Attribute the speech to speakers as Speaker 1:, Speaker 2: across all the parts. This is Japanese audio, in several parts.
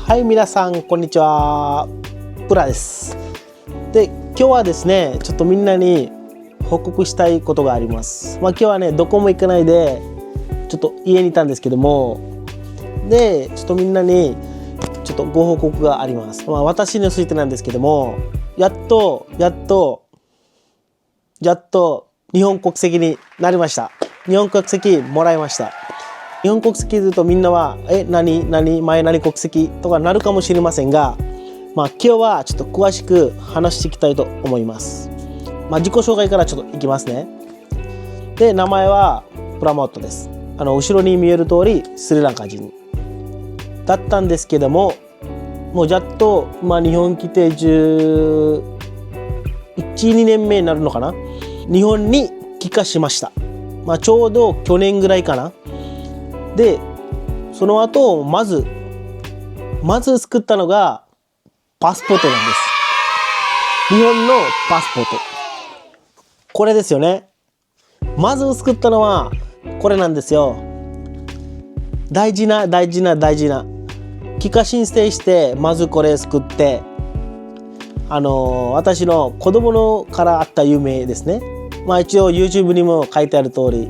Speaker 1: はい、皆さんこんにちは。プラです。で、今日はですね、ちょっとみんなに報告したいことがあります。今日はね、どこも行かないでちょっと家にいたんですけども、で、ちょっとみんなにちょっとご報告があります。私についてなんですけども、やっと日本国籍になりました。日本国籍もらいました。日本国籍で言うとみんなは何国籍とかなるかもしれませんが、今日はちょっと詳しく話していきたいと思います。自己紹介からちょっといきますね。で、名前はプラモットです。後ろに見える通りスリランカ人だったんですけども、もうやっと日本来て11、2年目になるのかな。日本に帰化しました。ちょうど去年ぐらいかな。で、その後まず作ったのがパスポートなんです。日本のパスポート。これですよね。まず作ったのはこれなんですよ。大事な帰化申請してまずこれ作って、私の子供のからあった夢ですね。一応 YouTube にも書いてある通り、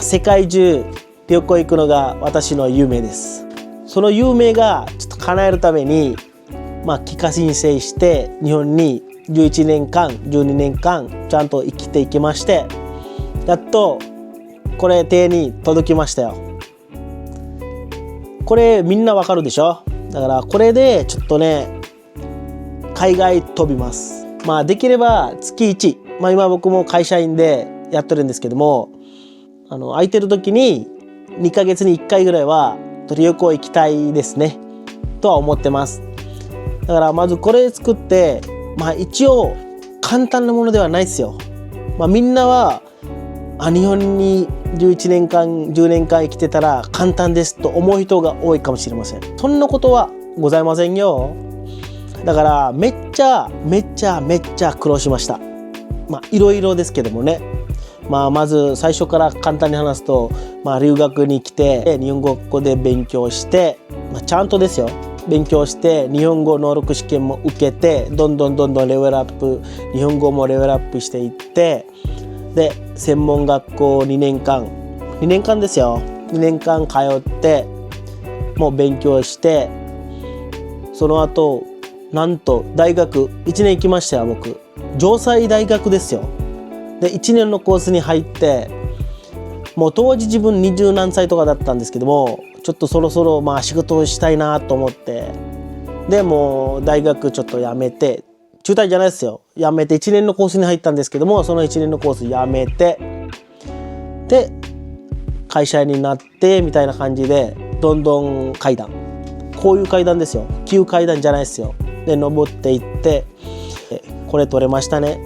Speaker 1: 世界中旅行行くのが私の夢です。その夢がちょっと叶えるために、帰化申請して日本に11年間12年間ちゃんと生きていきまして、やっとこれ手に届きましたよ。これみんなわかるでしょ。だからこれでちょっとね、海外飛びます。できれば月1、今僕も会社員でやってるんですけども、空いてる時に2ヶ月に1回ぐらいは旅行行きたいですねとは思ってます。だからまずこれ作って、一応簡単なものではないですよ。みんなは日本に11年間10年間生きてたら簡単ですと思う人が多いかもしれません。そんなことはございませんよ。だからめっちゃ苦労しました。いろいろですけどもね。まず最初から簡単に話すと、留学に来て日本語で勉強して、ちゃんとですよ、勉強して日本語能力試験も受けて、どんどんレベルアップ、日本語もレベルアップしていって、で専門学校2年間ですよ、2年間通ってもう勉強して、その後なんと大学1年行きましたよ。僕城西大学ですよ。で1年のコースに入って、もう当時自分20何歳とかだったんですけども、ちょっとそろそろ仕事をしたいなと思って、でもう大学ちょっと辞めて、中退じゃないですよ、辞めて1年のコースに入ったんですけども、その1年のコース辞めて、で会社員になってみたいな感じで、どんどん階段、こういう階段ですよ、急階段じゃないですよ。で登っていって、これ取れましたね。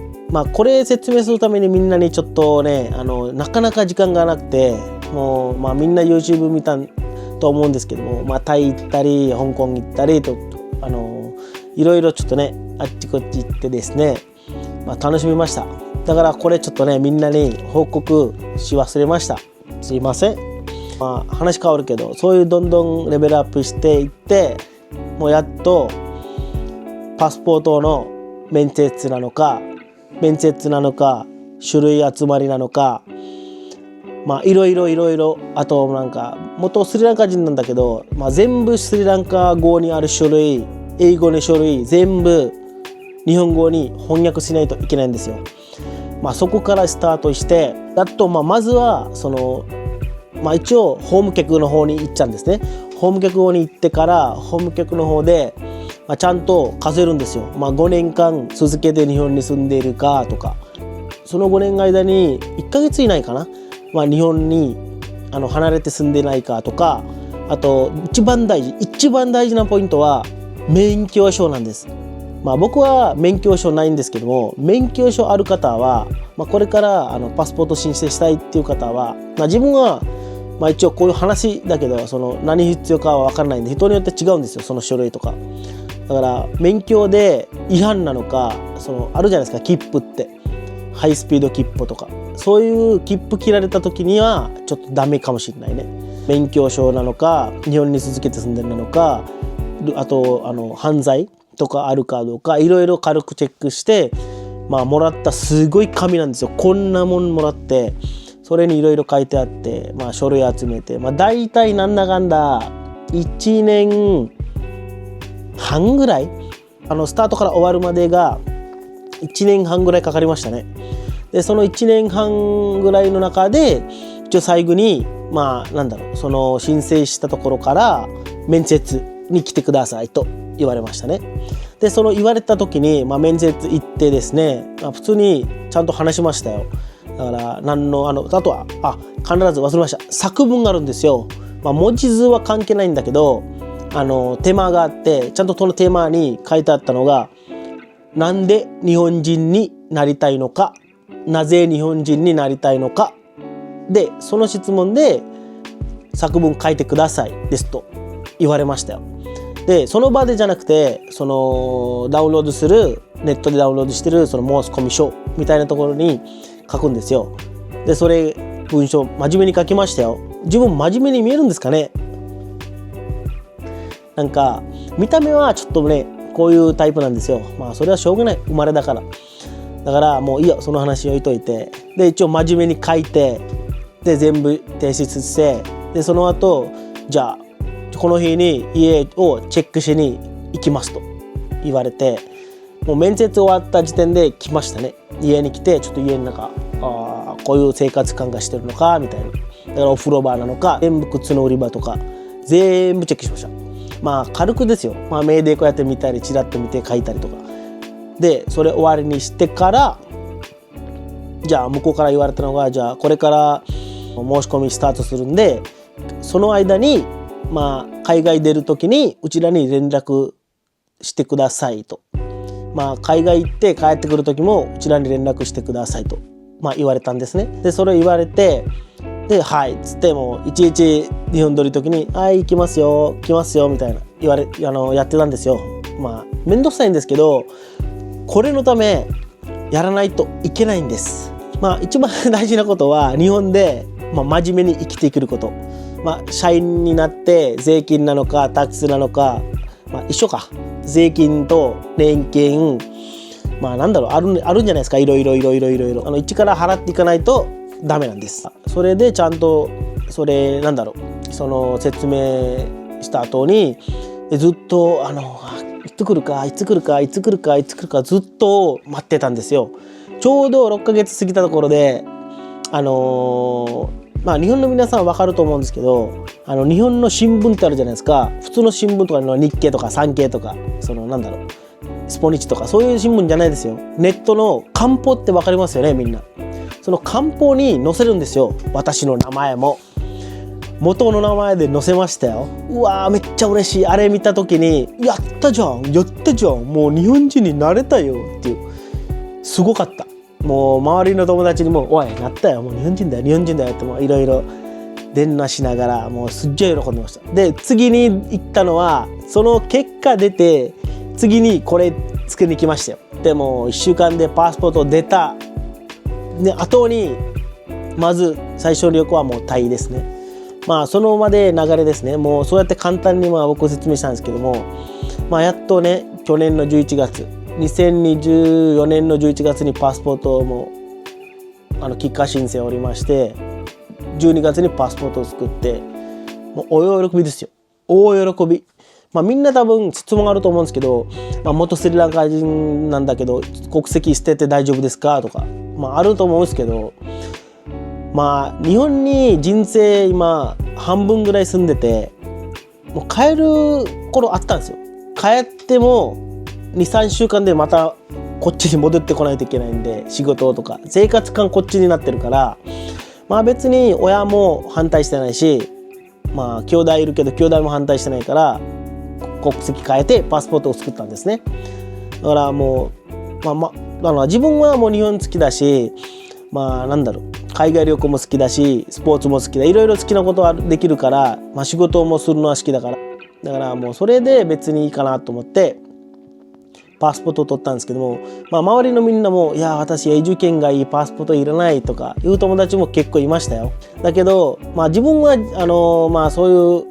Speaker 1: これ説明するためにみんなにちょっとね、なかなか時間がなくて、もうみんな YouTube 見たと思うんですけども、タイ行ったり香港行ったりと、いろいろちょっとね、あっちこっち行ってですね、楽しみました。だからこれちょっとね、みんなに報告し忘れました。すいません。話変わるけど、そういうどんどんレベルアップしていって、もうやっとパスポートの面接なのか種類集まりなのか、いろいろ、あと元スリランカ人なんだけど、全部スリランカ語にある書類、英語の書類全部日本語に翻訳しないといけないんですよ。そこからスタートして、やっとまずは一応法務局の方に行っちゃうんですね。法務局の方に行ってから、法務局の方でちゃんと数えるんですよ。5年間続けて日本に住んでいるかとか、その5年の間に1ヶ月以内かな、日本に離れて住んでないかとか、あと一番大事なポイントは免許証なんです。僕は免許証ないんですけども、免許証ある方は、これからパスポート申請したいっていう方は、自分は一応こういう話だけど、何必要かは分からないんで、人によって違うんですよ、その書類とか。だから免許で違反なのか、あるじゃないですか、切符って、ハイスピード切符とか、そういう切符切られた時にはちょっとダメかもしれないね。免許証なのか、日本に続けて住んでるなのか、あと犯罪とかあるかどうかいろいろ軽くチェックして、もらったすごい紙なんですよ。こんなもんもらって、それにいろいろ書いてあって、書類集めて、大体なんだかんだ1年半ぐらい、スタートから終わるまでが1年半ぐらいかかりましたね。でその1年半ぐらいの中で一応最後にその申請したところから面接に来てくださいと言われましたね。でその言われた時に、面接行ってですね、普通にちゃんと話しましたよ。だからあとは必ず忘れました、作文があるんですよ。文字数は関係ないんだけどテーマがあって、ちゃんとそのテーマに書いてあったのが、なんで日本人になりたいのか、なぜ日本人になりたいのかで、その質問で作文書いてくださいですと言われましたよ。でその場でじゃなくて、そのネットでダウンロードしてるその申込書みたいなところに書くんですよ。でそれ文章真面目に書きましたよ。自分真面目に見えるんですかね。なんか見た目はちょっとねこういうタイプなんですよ。それはしょうがない、生まれだから。だからもういいよ、その話置いといて、で一応真面目に書いて、で全部提出して、でその後じゃあこの日に家をチェックしに行きますと言われて、もう面接終わった時点で来ましたね。家に来て、ちょっと家の中こういう生活感がしてるのかみたいな、だからお風呂場なのか全部靴の売り場とか全部チェックしました。軽くですよ。目でこうやって見たり、チラッと見て書いたりとかで、それ終わりにしてから、じゃあ向こうから言われたのが、じゃあこれから申し込みスタートするんで、その間に海外出る時にうちらに連絡してくださいと、海外行って帰ってくる時もうちらに連絡してくださいと、言われたんですね。でそれ言われて、ではいっつって、もういちいち日本撮り時にはい行きますよ来ますよみたいな言われやってたんですよ。めんどくさいんですけど、これのためやらないといけないんです。一番大事なことは日本で、真面目に生きていけること。社員になって税金なのかタックスなのか、一緒か。税金と年金、あるんじゃないですか。いろいろ一から払っていかないとダメなんです。それでちゃんとその説明した後にずっといつ来るかずっと待ってたんですよ。ちょうど6ヶ月過ぎたところで日本の皆さんは分かると思うんですけど、日本の新聞ってあるじゃないですか。普通の新聞とかの日経とか産経とかスポニチとか、そういう新聞じゃないですよ。ネットの官報って分かりますよね、みんな。その官報に載せるんですよ。私の名前も元の名前で載せましたよ。うわーめっちゃ嬉しい。あれ見た時にやったじゃんもう日本人になれたよっていう、すごかった。もう周りの友達にもおいなったよ、もう日本人だよっていろいろ電話しながら、もうすっげえ喜んでました。で次に行ったのは、その結果出て次にこれ作りに来ましたよ。でも1週間でパスポート出た後に、まず最初の旅行はもうタイですね。そのまで流れですね。もうそうやって簡単に僕説明したんですけども、やっとね、去年の11月2024年の11月にパスポートも帰化申請をおりまして、12月にパスポートを作って、もう大喜びですよ。大喜び。みんな多分質問があると思うんですけど、元スリランカ人なんだけど国籍捨てて大丈夫ですかとか、あると思うんですけど、日本に人生今半分ぐらい住んでて、もう帰る頃あったんですよ。帰っても 2,3 週間でまたこっちに戻ってこないといけないんで、仕事とか生活感こっちになってるから、別に親も反対してないし、兄弟いるけど兄弟も反対してないから、国籍変えてパスポートを作ったんですね。だからもう自分はもう日本好きだし、海外旅行も好きだし、スポーツも好きだ、いろいろ好きなことはできるから、仕事もするのは好きだから、もうそれで別にいいかなと思ってパスポートを取ったんですけども、周りのみんなもいや私永住権がいい、パスポートいらないとかいう友達も結構いましたよ。だけど自分はそう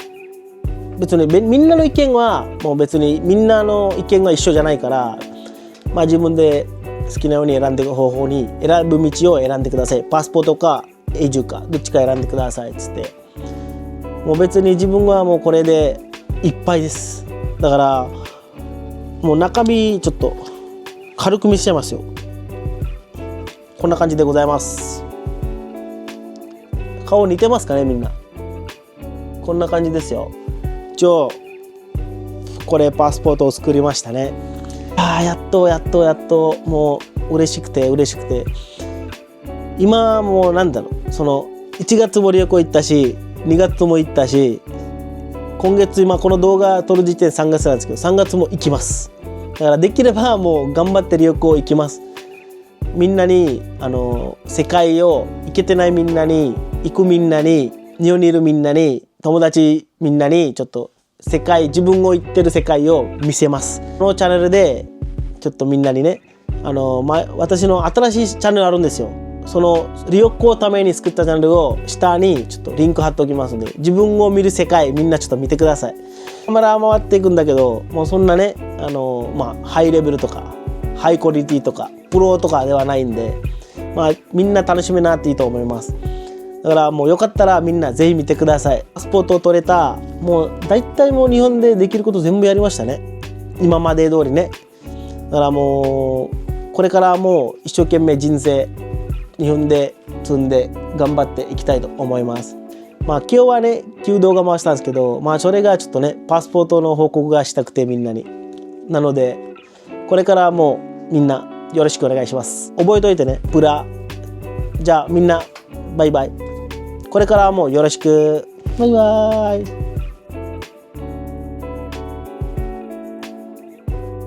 Speaker 1: いう別にみんなの意見はもう別にみんなの意見が一緒じゃないから、まあ、自分で好きなように選んでいく方法に選ぶ道を選んでください。パスポートか永住かどっちか選んでくださいっつって、もう別に自分はもうこれでいっぱいです。だからもう中身ちょっと軽く見せちゃいますよ。こんな感じでございます。顔似てますかね、みんな。こんな感じですよ。一応これパスポートを作りましたね。やっともう嬉しくて今もうなんだろう、その1月も旅行行ったし2月も行ったし、今月今この動画撮る時点3月なんですけど、3月も行きます。だからできればもう頑張って旅行行きます。みんなに世界を行けてないみんなに、行くみんなに、日本にいるみんなに、友達みんなにちょっと世界、自分を行ってる世界を見せます。このチャンネルでちょっとみんなにね、私の新しいチャンネルあるんですよ。その旅行ために作ったチャンネルを下にちょっとリンク貼っておきますので、自分を見る世界みんなちょっと見てください。カメラ回っていくんだけど、もうそんなねハイレベルとかハイクオリティとかプロとかではないんで、みんな楽しめなっていいと思います。だからもうよかったらみんなぜひ見てください。パスポートを取れた、もう大体もう日本でできること全部やりましたね、今まで通りね。だからもうこれからもう一生懸命人生日本で積んで頑張っていきたいと思います。今日はね旧動画回したんですけど、それがちょっとねパスポートの報告がしたくてみんなに、なのでこれからもうみんなよろしくお願いします。覚えといてね、プラ。じゃあみんなバイバイ。これからもよろしく。バイバイ。